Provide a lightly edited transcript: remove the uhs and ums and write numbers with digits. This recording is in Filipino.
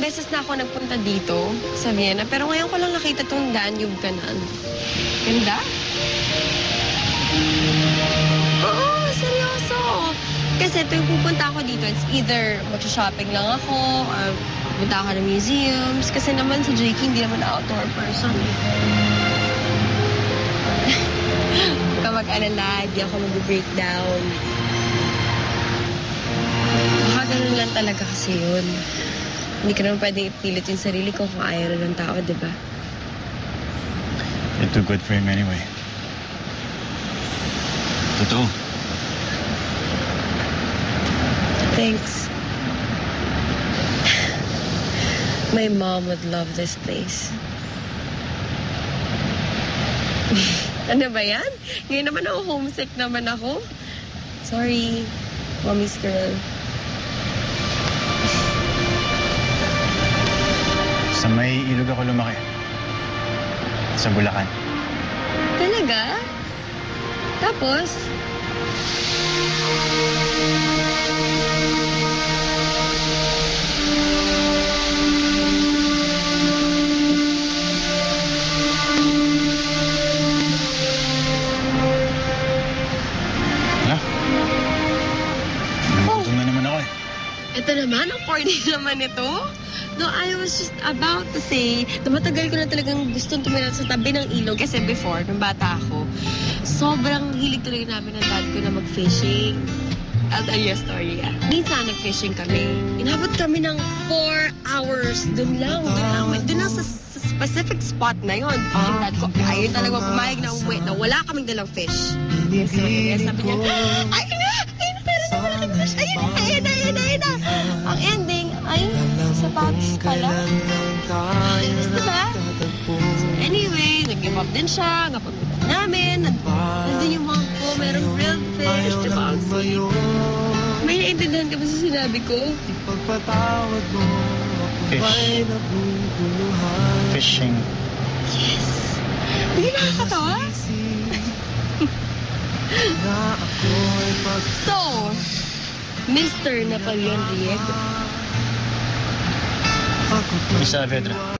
beses na ako nagpunta dito sa Vienna, pero ngayon ko lang nakita tong Danube Canal. Ganda? Oo, seryoso. Kasi tuwing pupunta ako dito, it's either mag-shopping lang ako or punta ako ng museums. Kasi naman si Jake hindi naman outdoor person. Huwag ka mag-alala, di ako mag-breakdown. Baka ganun lang talaga kasi yun. Hindi ka naman pwedeng ipilit yung sarili ko kung ayaw na ng tao, di ba? You're too good for him anyway. Totoo. Thanks. My mom would love this place. Ano ba yan? Ngayon naman ako homesick naman ako. Sorry, mommy's girl. Sa may ilog ako lumaki. Sa Bulacan. Talaga? Tapos? Hala? Nagutom na naman ako eh. Ito naman, ang corny naman ito. No, I was just about to say, na matagal ko na talagang gustong tumira sa tabi ng ilog. Kasi before, nung bata ako, sobrang hilig talaga namin ng dad ko na mag-fishing. I'll tell you a story, ah. Minsan, nag-fishing kami. Inabot kami ng 4 hours. Doon lang. Doon lang sa specific spot na yon. Yung dad ko, ayun talaga pumayag na umuwi na wala kaming dalang fish. So, sabi niya, ayun na, meron na malaking fish. Ayun na. Ang ending, ay, sapatos pala. Diba? So anyway, nag-give up din siya. Napagpunta namin. Nandun yung mga ko, merong grilled fish. Diba? Ang sweet. May naintindihan ka ba sa sinabi ko? Fish. Fishing. Yes. Hindi nakakatawa? So, Mr. Napoleon Riego. Miss Saavedra.